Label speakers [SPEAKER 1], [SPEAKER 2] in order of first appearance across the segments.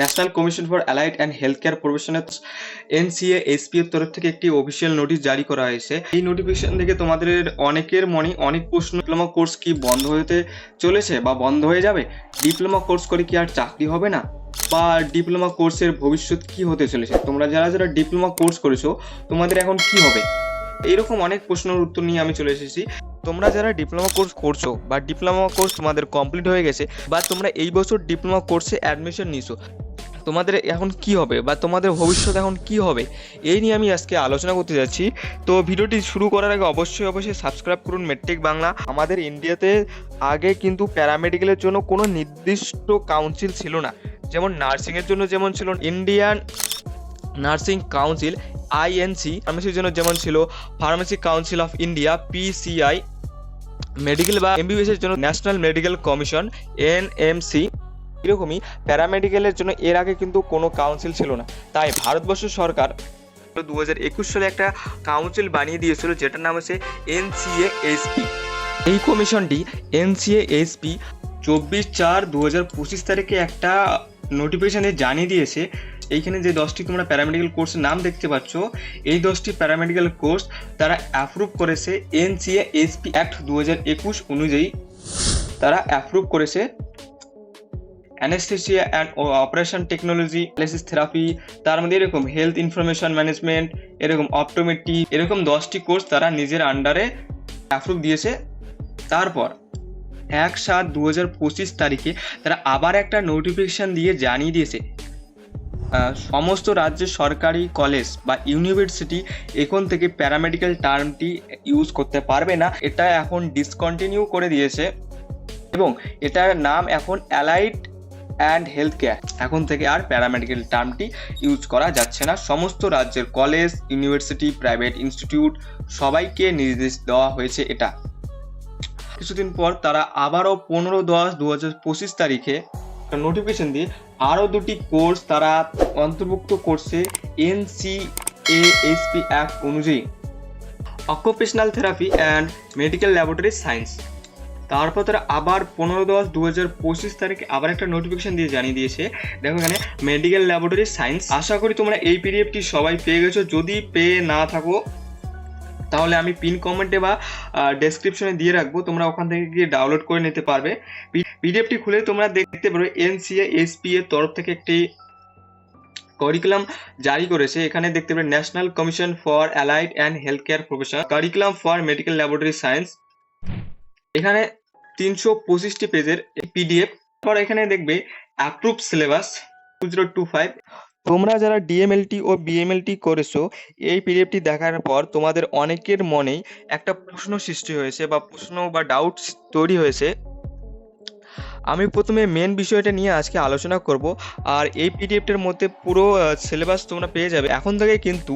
[SPEAKER 1] National commission for allied and health care professionals NCA-SP এর তরফ থেকে একটি অফিসিয়াল নোটিশ জারি করা হয়েছে। এই নোটিফিকেশন থেকে তোমাদের অনেকের মনে অনেক প্রশ্ন, ডিপ্লোমা কোর্স কি বন্ধ হতে চলেছে বা বন্ধ হয়ে যাবে? ডিপ্লোমা কোর্স করে কি আর চাকরি হবে না? বা ডিপ্লোমা কোর্সের ভবিষ্যৎ কি হতে চলেছে? তোমরা যারা ডিপ্লোমা কোর্স করেছো তোমাদের এখন কি হবে? এইরকম অনেক প্রশ্নের উত্তর নিয়ে আমি চলে এসেছি। তোমরা যারা ডিপ্লোমা কোর্স করছো বা ডিপ্লোমা কোর্স তোমাদের কমপ্লিট হয়ে গেছে বা তোমরা এই বছর ডিপ্লোমা কোর্সে অ্যাডমিশন নিছো, তোমাদের এখন কি হবে বা তোমাদের ভবিষ্যৎ এখন কি হবে, এই নিয়ে আমি আজকে আলোচনা করতে যাচ্ছি। তো ভিডিওটি শুরু করার আগে অবশ্যই সাবস্ক্রাইব করুন মেডটেক বাংলা। আমাদের ইন্ডিয়াতে আগে কিন্তু প্যারামেডিক্যালের জন্য কোনো নির্দিষ্ট কাউন্সিল ছিল না। যেমন নার্সিংয়ের জন্য যেমন ছিল ইন্ডিয়ান নার্সিং কাউন্সিল INC, ফার্মেসির জন্য যেমন ছিল pharmacy council of India PCI, medical বা MBBS এর জন্য ন্যাশনাল মেডিকেল কমিশন NMC। এরকমই প্যারামেডিক্যালের জন্য এর আগে কিন্তু কোনো কাউন্সিল ছিল না। তাই ভারতবর্ষ সরকার 2021 সালে একটা কাউন্সিল বানিয়ে দিয়েছিল, যেটার নাম হচ্ছে NCA-SP। এই কমিশনটি NCA-SP 24/4/2025 তারিখে একটা নোটিফিকেশনে জানিয়ে দিয়েছে। এইখানে যে 10টি তোমরা প্যারামেডিক্যাল কোর্সের নাম দেখতে পাচ্ছ, এই 10টি প্যারামেডিক্যাল কোর্স তারা অ্যাপ্রুভ করেছে NCA-SP অ্যাক্ট 2021 অনুযায়ী। তারা অ্যাপ্রুভ করেছে anaesthesia and operation technology, dialysis therapy, তার মধ্যে এরকম হেলথ ইনফরমেশন ম্যানেজমেন্ট, এরকম অপটোমেট্রি, এরকম 10টি কোর্স তারা নিজের আন্ডারে অ্যাপ্রুভ দিয়েছে। তারপর 1/7/2025 তারিখে তারা আবার একটা নোটিফিকেশন দিয়ে জানিয়ে দিয়েছে সমস্ত রাজ্যের সরকারি কলেজ বা ইউনিভার্সিটি এখন থেকে প্যারামেডিক্যাল টার্মটি ইউজ করতে পারবে না। এটা এখন ডিসকন্টিনিউ করে দিয়েছে এবং এটার নাম এখন অ্যালাইড অ্যান্ড হেলথ কেয়ার। এখন থেকে আর প্যারামেডিক্যাল টার্মটি ইউজ করা যাচ্ছে না। সমস্ত রাজ্যের কলেজ, ইউনিভার্সিটি, প্রাইভেট ইনস্টিটিউট সবাইকে নির্দেশ দেওয়া হয়েছে এটা। কিছুদিন পর তারা আবারও 15/10/2025 তারিখে নোটিফিকেশন দিয়ে আরও 2টি কোর্স তারা অন্তর্ভুক্ত করছে NCA-SP অ্যাক্ট অনুযায়ী, occupational therapy and medical laboratory science. তারপর তারা আবার 15/10/2025 তারিখে আবার একটা নোটিফিকেশন দিয়ে জানিয়ে দিয়েছে, দেখো এখানে মেডিকেল ল্যাবরেটরি সায়েন্স। আশা করি তোমরা এই PDFটি সবাই পেয়ে গেছো। যদি পেয়ে না থাকো তাহলে আমি পিন কমেন্টে বা ডেসক্রিপশনে দিয়ে রাখবো, তোমরা ওখান থেকে গিয়ে ডাউনলোড করে নিতে পারবে। PDFটি খুলে তোমরা দেখতে পারবে NCA-SP এর তরফ থেকে একটি কারিকুলাম জারি করেছে। এখানে দেখতে পাবে national commission for allied and health care professional curriculum for medical laboratory science. এখানে 325টি পেজের PDF। পর এখানে দেখবে অ্যাপ্রুভ সিলেবাস 2025। তোমরা যারা DMLT ও BMLT করেছো, এই PDFটি দেখার পর তোমাদের অনেকের মনেই একটা প্রশ্ন সৃষ্টি হয়েছে বা প্রশ্ন বা ডাউট তৈরি হয়েছে। আমি প্রথমে মেন বিষয়টা নিয়ে আজকে আলোচনা করব। আর এই PDFটার মধ্যে পুরো সিলেবাস তোমরা পেয়ে যাবে। এখন থেকে কিন্তু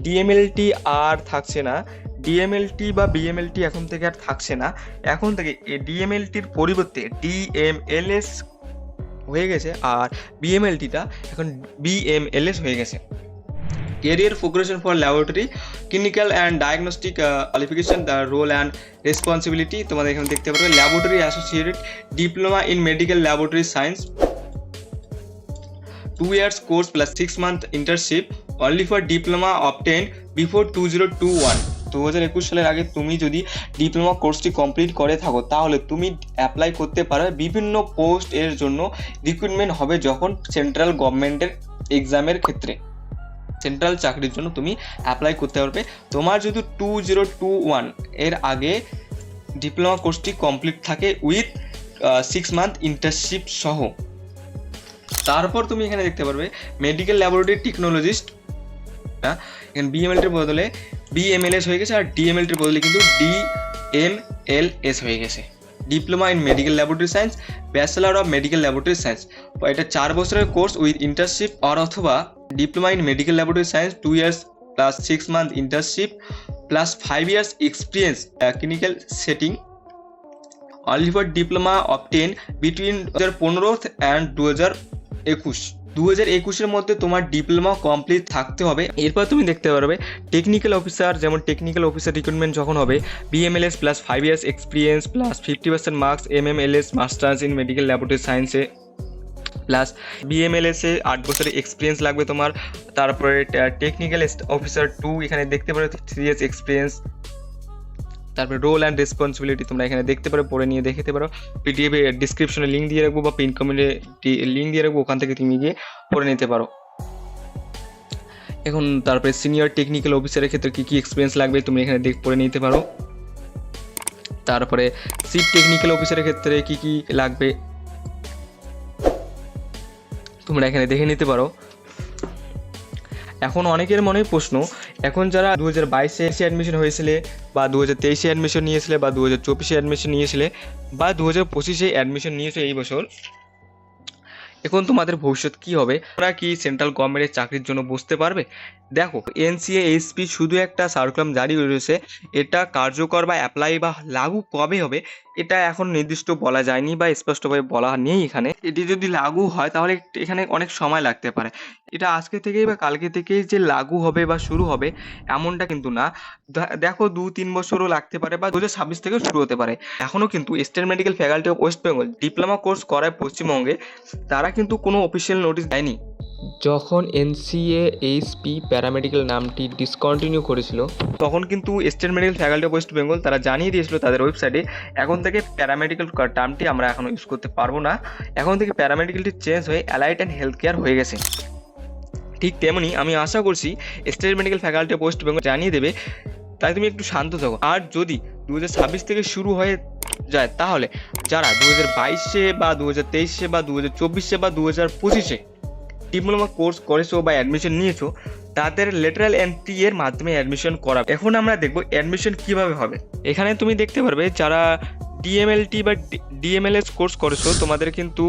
[SPEAKER 1] DMLT আর থাকছে না, DMLT বা BMLT এখন থেকে আর থাকছে না। এখন থেকে এই DMLTর পরিবর্তে DMLS হয়ে গেছে আর BMLTটা এখন BMLS হয়ে গেছে। Career Progression for Laboratory Clinical and Diagnostic Qualification, the Role and Responsibility। তোমাদের এখানে দেখতে পারবে laboratory associated diploma in medical laboratory science, 2 years course plus 6 month internship only for diploma obtained before 2021। 2021 সালের আগে তুমি যদি ডিপ্লোমা কোর্সটি কমপ্লিট করে থাকো তাহলে তুমি অ্যাপ্লাই করতে পারবে। বিভিন্ন পোস্ট এর জন্য রিক্রুটমেন্ট হবে যখন সেন্ট্রাল গভর্নমেন্টের এক্সামের ক্ষেত্রে, সেন্ট্রাল চাকরির জন্য তুমি অ্যাপ্লাই করতে পারবে। তোমার যদি 2021 এর আগে ডিপ্লোমা কোর্সটি কমপ্লিট থাকে উইথ 6 মান্থ ইন্টার্নশিপ সহ। তারপর তুমি এখানে দেখতে পারবে মেডিকেল ল্যাবরেটরি টেকনোলজিস্ট, এখানে BMLTর বদলে BMLS হয়ে গেছে আর DMLTর বদলে কিন্তু DMLS হয়ে গেছে। Diploma in medical laboratory science, bachelor of medical laboratory science. এটা 4 বছরের কোর্স উইথ ইন্টার্নশিপ আর অথবা diploma in medical laboratory science 2 years plus 6 month internship plus 5 years experience clinical setting only for diploma obtained between 2015 and 2021। 2021-এর মধ্যে তোমার diploma complete থাকতে হবে। এরপর তুমি দেখতে পারবে টেকনিক্যাল অফিসার, যেমন টেকনিক্যাল অফিসার রিক্রুটমেন্ট যখন হবে BMLS plus 5 years experience plus 50% marks MMLS masters in medical laboratory সায়েন্সে প্লাস বিএমএলএস এ 8 বছরের এক্সপিরিয়েন্স লাগবে তোমার। তারপরে টেকনিক্যাল অফিসার 2 এখানে দেখতে পারো 3 ইয়ার্স এক্সপিরিয়েন্স। তারপরে রোল অ্যান্ড রেসপন্সিবিলিটি তোমরা এখানে দেখতে পারো, পড়ে নিয়ে দেখতে পারো। পিডিএফ এর ডিসক্রিপশনে লিঙ্ক দিয়ে রাখবো বা পিন কমেন্টে লিঙ্ক দিয়ে রাখবো, ওখান থেকে তুমি গিয়ে পড়ে নিতে পারো। এখন তারপরে সিনিয়র টেকনিক্যাল অফিসারের ক্ষেত্রে কী কী এক্সপিরিয়েন্স লাগবে তুমি এখানে পড়ে নিতে পারো। তারপরে চিফ টেকনিক্যাল অফিসারের ক্ষেত্রে কী কী লাগবে তোমরা এখানে দেখে নিতে পারো। এখন অনেকের মনে প্রশ্ন, এখন যারা 2022-এ অ্যাডমিশন হয়েছিলে বা 2023-এ অ্যাডমিশন নিয়েছিলে বা 2024-এ অ্যাডমিশন নিয়েছিলে বা 2025-এ অ্যাডমিশন নিয়েছো এই বছর, এখন তোমাদের ভবিষ্যৎ কি হবে? তোমরা কি সেন্ট্রাল গভর্নমেন্টের চাকরির জন্য বসতে পারবে? দেখো, এনসিএ এসপি শুধু একটা সার্কুলার জারি করেছে, এটা কার্যকর বা অ্যাপ্লাই বা লাগু কবে হবে এটা এখন নির্দিষ্ট বলা যায়নি বা স্পষ্টভাবে বলা নেই এখানে। এটি যদি লাগু হয় তাহলে এখানে অনেক সময় লাগতে পারে। এটা আজকে থেকেই বা কালকে থেকেই যে লাগু হবে বা শুরু হবে এমনটা কিন্তু না। দেখো 2-3 বছরও লাগতে পারে বা 2026 থেকেও শুরু হতে পারে। এখনও কিন্তু state medical faculty of West Bengal diploma course করায় পশ্চিমবঙ্গে, তারা কিন্তু কোনো অফিসিয়াল নোটিশ দেয়নি। যখন এনসিএ এইচপি প্যারামেডিক্যাল নামটি ডিসকন্টিনিউ করেছিল তখন কিন্তু state medical faculty of West Bengal তারা জানিয়ে দিয়েছিল তাদের ওয়েবসাইটে, এখন থেকে প্যারামেডিক্যাল টার্মটি আমরা এখন ইউজ করতে পারবো না, এখন থেকে প্যারামেডিক্যালটি চেঞ্জ হয়ে অ্যালাইড অ্যান্ড হেলথ কেয়ার হয়ে গেছে। ঠিক তেমনি আমি আশা করছি state medical faculty of West Bengal জানিয়ে দেবে, তাই তুমি একটু শান্ত থাকো। আর যদি 2026 থেকে শুরু হয়ে যায় তাহলে যারা 2022-এ বা 2023-এ বা 2024-এ বা 2025-এ ডিপ্লোমা কোর্স করেছো বা অ্যাডমিশন নিয়েছো তাদের লেটারাল এন্ট্রি এর মাধ্যমে অ্যাডমিশন করা। এখন আমরা দেখব অ্যাডমিশন কিভাবে হবে। এখানে তুমি দেখতে পারবে যারা ডিএমএলটি বা ডিএমএলএস কোর্স করেছো তোমাদের কিন্তু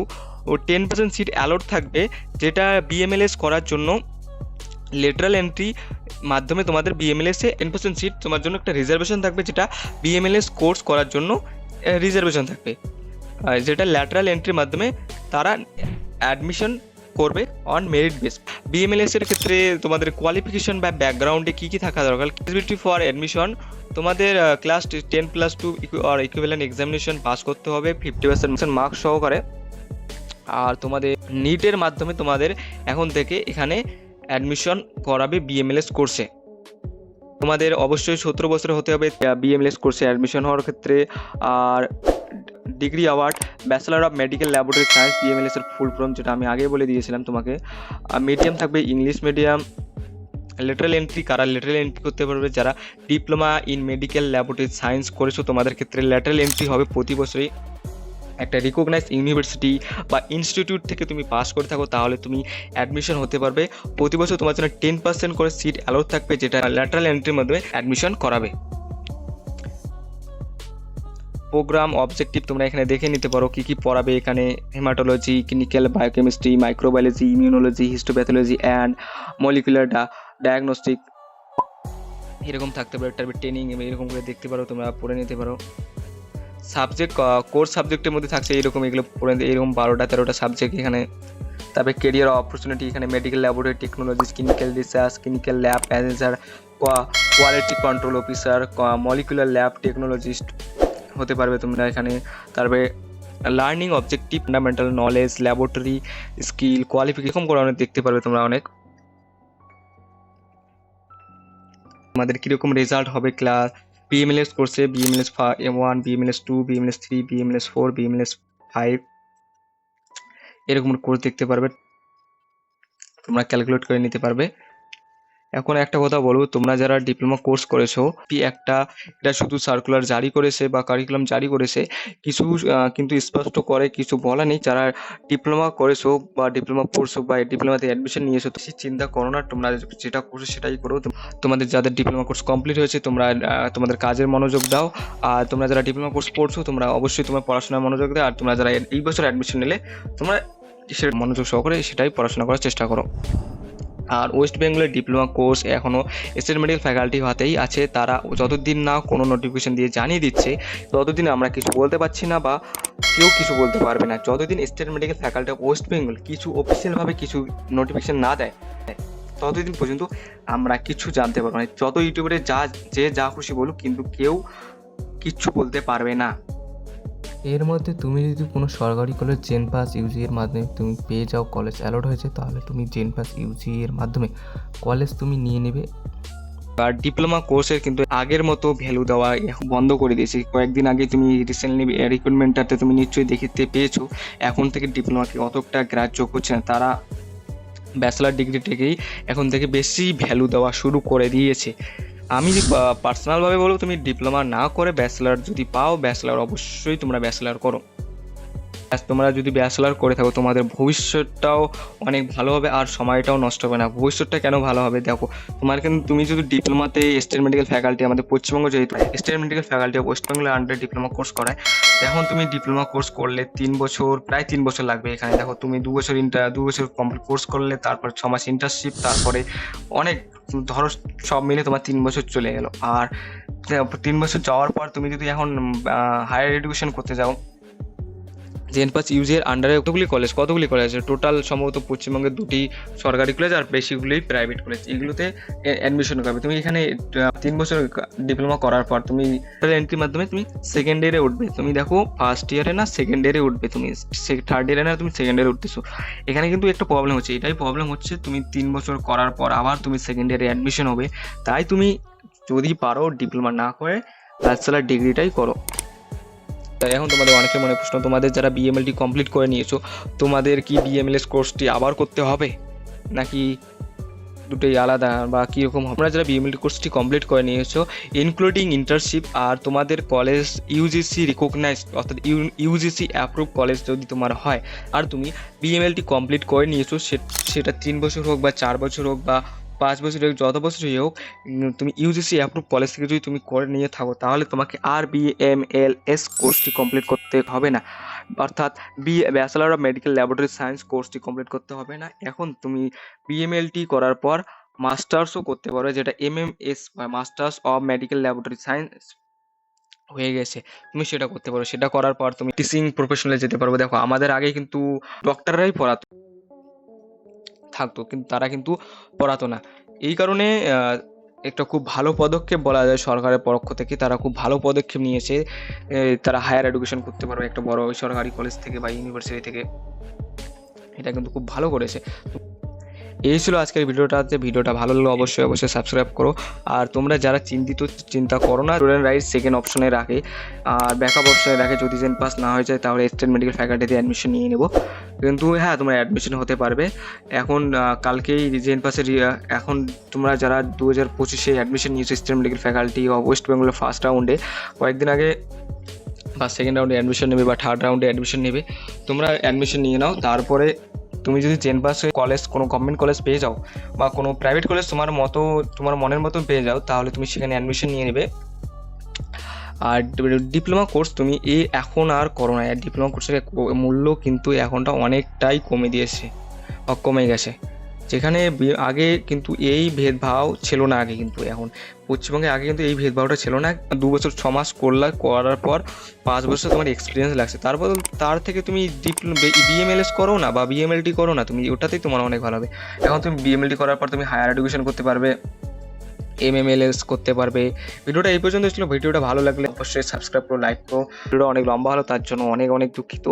[SPEAKER 1] 10% সিট অ্যালট থাকবে, যেটা বিএমএলএস করার জন্য লেটারাল এন্ট্রি মাধ্যমে তোমাদের বিএমএলএসে 10% সিট তোমার জন্য একটা রিজার্ভেশন থাকবে, যেটা বিএমএলএস কোর্স করার জন্য রিজার্ভেশন থাকবে, যেটা ল্যাটারাল এন্ট্রির মাধ্যমে তারা অ্যাডমিশন করবে অন মেরিট বেস। বিএমএলএস এর ক্ষেত্রে তোমাদের কোয়ালিফিকেশন বা ব্যাকগ্রাউন্ডে কী কী থাকা দরকার? এলিজিবিলিটি ফর অ্যাডমিশন তোমাদের ক্লাস 10+2 আর ইকুইভ্যালেন্ট এক্সামিনেশন পাস করতে হবে 50% মার্কস সহকারে। আর তোমাদের নিটের মাধ্যমে তোমাদের এখন থেকে এখানে অ্যাডমিশন করাবে বিএমএলএস কোর্সে। তোমাদের অবশ্যই 17 বছর হতে হবে বিএমএলএস কোর্সে অ্যাডমিশন হওয়ার ক্ষেত্রে। আর degree award bachelor of medical laboratory science BMLS এর ফুল ফর্ম, যেটা আমি আগে বলে দিয়েছিলাম তোমাকে। মিডিয়াম থাকবে ইংলিশ মিডিয়াম। লেটারাল এন্ট্রি কারা লেটারাল এন্ট্রি করতে পারবে? যারা diploma in medical laboratory science করেছো তোমাদের ক্ষেত্রে লেটারাল এন্ট্রি হবে প্রতি বছরই একটা রিকগনাইজ ইউনিভার্সিটি বা ইনস্টিটিউট থেকে তুমি পাস করে থাকো তাহলে তুমি অ্যাডমিশন হতে পারবে। প্রতি বছর তোমার জন্য 10% করে সিট অ্যালাউড থাকবে, যেটা ল্যাটারাল এন্ট্রির মাধ্যমে অ্যাডমিশন করাবে। প্রোগ্রাম অবজেক্টিভ তোমরা এখানে দেখে নিতে পারো কী কী পড়াবে এখানে। Haematology, clinical biochemistry, microbiology, immunology, histopathology and molecular diagnostic এরকম থাকতে পারে। তারপরে ট্রেনিং এরকম করে দেখতে পারো, তোমরা পড়ে নিতে পারো। সাবজেক্ট কোর্স সাবজেক্টের মধ্যে থাকছে এইরকম, এগুলো পড়ে এরকম 12-13টা সাবজেক্ট এখানে। তারপরে কেরিয়ার অপরচুনিটি এখানে medical laboratory technologies, clinical research, clinical lab manager, quality control officer, molecular lab technologist হতে পারবে তোমরা এখানে। তারপরে learning objective, fundamental knowledge, laboratory skill, qualification করে অনেক দেখতে পারবে তোমরা অনেক। তোমাদের কীরকম রেজাল্ট হবে ক্লাস বিএমএলএস কোর্সে, বিএমএলএস 1, বিএমএলএস 2, বিএমএলএস 3, বিএমএলএস 4, বিএমএলএস 5 এরকম কোর্স দেখতে পারবে, তোমরা ক্যালকুলেট করে নিতে পারবে। এখন একটা কথা বলবো, তোমরা যারা ডিপ্লোমা কোর্স করেছো এটা শুধু সার্কুলার জারি করেছে বা কারিকুলাম জারি করেছে, কিছু কিন্তু স্পষ্ট করে কিছু বলা নেই। যারা ডিপ্লোমা করেছো বা ডিপ্লোমা পড়ছো বা ডিপ্লোমাতে অ্যাডমিশন নিয়েছো তো চিন্তা করো না, তোমরা যেটা করছো সেটাই করো। তোমাদের যাদের ডিপ্লোমা কোর্স কমপ্লিট হয়েছে তোমরা তোমাদের কাজের মনোযোগ দাও। আর তোমরা যারা ডিপ্লোমা কোর্স পড়ছো তোমরা অবশ্যই তোমার পড়াশোনার মনোযোগ দাও। আর তোমরা যারা এই বছর অ্যাডমিশন নিলে তোমরা সেটা মনোযোগ সহকারে সেটাই পড়াশোনা করার চেষ্টা করো। আর ওয়েস্ট বেঙ্গলের ডিপ্লোমা কোর্স এখনও স্টেট মেডিকেল ফ্যাকাল্টি হাতেই আছে, তারা যতদিন না কোনো নোটিফিকেশন দিয়ে জানিয়ে দিচ্ছে ততদিন আমরা কিছু বলতে পারছি না বা কেউ কিছু বলতে পারবে না। যতদিন state medical faculty of West Bengal কিছু অফিসিয়ালভাবে কিছু নোটিফিকেশন না দেয় ততদিন পর্যন্ত আমরা কিছু জানতে পারবো না। যত ইউটিউবারে যা খুশি বলুক কিন্তু কেউ কিচ্ছু বলতে পারবে না।
[SPEAKER 2] এর মধ্যে তুমি যদি কোনো সরকারি কলেজ জেন পাস ইউজি এর মাধ্যমে তুমি পেয়ে যাও, কলেজ অ্যালট হয়েছে, তাহলে তুমি জেন পাস ইউজি এর মাধ্যমে কলেজ তুমি নিয়ে নেবে।
[SPEAKER 1] আর ডিপ্লোমা কোর্সের কিন্তু আগের মতো ভ্যালু দেওয়া এখন বন্ধ করে দিয়েছে। কয়েকদিন আগে তুমি রিসেন্টলি রিক্রুটমেন্টটাতে তুমি নিশ্চয়ই দেখতে পেয়েছো, এখন থেকে ডিপ্লোমাকে অতটা গ্রাহ্য করছে না তারা। ব্যাচেলার ডিগ্রিটাকেই এখন থেকে বেশি ভ্যালু দেওয়া শুরু করে দিয়েছে। আমি পার্সোনালভাবে বলবো, তুমি ডিপ্লোমা না করে ব্যাচেলার যদি পাও, ব্যাচেলার অবশ্যই তোমরা ব্যাচেলার করো। তোমরা যদি ব্যাচেলার করে থাকো তোমাদের ভবিষ্যৎটাও অনেক ভালো হবে আর সময়টাও নষ্ট হবে না। ভবিষ্যৎটা কেন ভালো হবে দেখো, তোমার কিন্তু তুমি যদি ডিপ্লোমাতে স্টেট মেডিকেল ফ্যাকাল্টি, আমাদের পশ্চিমবঙ্গ যেহেতু state medical faculty of West বেঙ্গলের আন্ডারে ডিপ্লোমা কোর্স করায়, এখন তুমি ডিপ্লোমা কোর্স করলে 3 বছর, প্রায় 3 বছর লাগবে এখানে। দেখো তুমি 2 বছর কমপ্লিট কোর্স করলে, তারপর 6 মাস ইন্টার্নশিপ, তারপরে অনেক ধরো সব মিলে তোমার 3 বছর চলে গেল। আর 3 বছর যাওয়ার পর তুমি যদি এখন হায়ার এডুকেশন করতে যাও, জেন পাস ইউজি এর আন্ডারে কতগুলি কলেজ আছে টোটাল, সম্ভবত পশ্চিমবঙ্গের 2টি সরকারি কলেজ আর বেশিগুলোই প্রাইভেট কলেজ। এগুলোতে অ্যাডমিশন করবে তুমি। এখানে 3 বছর ডিপ্লোমা করার পর তুমি এন্ট্রির মাধ্যমে তুমি সেকেন্ড ইয়ারে উঠবে। তুমি দেখো ফার্স্ট ইয়ারে না সেকেন্ড ইয়ারে উঠবে, তুমি থার্ড ইয়ারে না তুমি সেকেন্ড ইয়ারে উঠতেছো। এখানে কিন্তু একটা প্রবলেম হচ্ছে, এটাই প্রবলেম হচ্ছে, তুমি 3 বছর করার পর আবার তুমি সেকেন্ড ইয়ারে অ্যাডমিশন হবে। তাই তুমি যদি পারো ডিপ্লোমা না করে ব্যাচেলার ডিগ্রিটাই করো। তাই এখন তোমাদের অনেকের মনে প্রশ্ন, তোমাদের যারা বিএমএলটি কমপ্লিট করে নিয়েছো, তোমাদের কি বিএমএলএস কোর্সটি আবার করতে হবে নাকি দুটোই আলাদা বা কীরকম? তোমরা যারা বিএমএলটি কোর্সটি কমপ্লিট করে নিয়েছো ইনক্লুডিং ইন্টার্নশিপ, আর তোমাদের কলেজ ইউজিসি রিকগনাইজড অর্থাৎ ইউজিসি অ্যাপ্রুভ কলেজ যদি তোমার হয়, আর তুমি বিএমএলটি কমপ্লিট করে নিয়েছো, সেটা 3 বছর হোক বা 4 বছর হোক বা 5 বছর হোক, যত বছরই হোক, তুমি ইউজিসি অ্যাপ্রুভ কলেজ থেকে যদি তুমি করে নিয়ে থাকো, তাহলে তোমাকে আর বিএমএলএস কোর্সটি কমপ্লিট করতে হবে না, অর্থাৎ bachelor of medical laboratory science কোর্সটি কমপ্লিট করতে হবে না। এখন তুমি বিএমএলটি করার পর মাস্টার্সও করতে পারো, যেটা এমএমএস বা masters of medical laboratory science হয়ে গেছে, তুমি সেটা করতে পারো। সেটা করার পর তুমি টিচিং প্রফেশনালে যেতে পারবে। দেখো আমাদের আগে কিন্তু ডক্টররাই পড়াতো থাকতো, কিন্তু তারা কিন্তু পড়াতো না। এই কারণে একটা খুব ভালো পদক্ষেপ বলা যায় সরকারের পক্ষ থেকে, তারা খুব ভালো পদক্ষেপ নিয়েছে। তারা হায়ার এডুকেশন করতে পারবে একটা বড় সরকারি কলেজ থেকে বা ইউনিভার্সিটি থেকে, এটা কিন্তু খুব ভালো করেছে। এই ছিল আজকের ভিডিওটা ভালো লাগলে অবশ্যই সাবস্ক্রাইব করো। আর তোমরা যারা চিন্তা করো না, স্টুডেন্ট রাইট সেকেন্ড অপশনে রাখে আর ব্যাকআপ অপশনে রাখে, যদি জেন পাস না হয়ে যায় তাহলে স্টেট মেডিকেল ফ্যাকাল্টিতে অ্যাডমিশন নিয়ে নেবো। কিন্তু হ্যাঁ, তোমরা অ্যাডমিশন হতে পারবে এখন। কালকেই জেন পাসের এখন তোমরা যারা 2025-এ অ্যাডমিশন নিয়েছো state medical faculty of West বেঙ্গলের ফার্স্ট রাউন্ডে, কয়েকদিন আগে বা সেকেন্ড রাউন্ডে অ্যাডমিশন নেবে বা থার্ড রাউন্ডে অ্যাডমিশন নেবে, তোমরা অ্যাডমিশন নিয়ে নাও। তারপরে তুমি যদি জেন পাস কলেজ, কোনো গভর্নমেন্ট কলেজ পেয়ে যাও বা কোনো প্রাইভেট কলেজ তোমার মনের মতো পেয়ে যাও, তাহলে তুমি সেখানে অ্যাডমিশন নিয়ে নেবে। আর ডিপ্লোমা কোর্স তুমি এখন আর করো না। ডিপ্লোমা কোর্সের মূল্য কিন্তু এখনটা অনেকটাই কমে গেছে। যেখানে আগে কিন্তু এই ভেদভাব ছিল না, আগে কিন্তু এখন পশ্চিমবঙ্গে আগে কিন্তু এই ভেদভাবটা ছিল না। 2 বছর 6 মাস করার পর 5 বছর তোমার এক্সপিরিয়েন্স লাগছে, তার থেকে তুমি বিএমএলএস করো না বা বিএমএলটি করো না, তুমি ওটাতেই তোমার অনেক ভালো হবে। এখন তুমি বিএমএলটি করার পর তুমি হায়ার এডুকেশন করতে পারবে, এমএমএলএস করতে পারবে। ভিডিওটা এই পর্যন্ত ছিল। ভিডিওটা ভালো লাগলে অবশ্যই সাবস্ক্রাইব করো, লাইক করো। ভিডিওটা অনেক লম্বা হলো, তার জন্য অনেক দুঃখিত।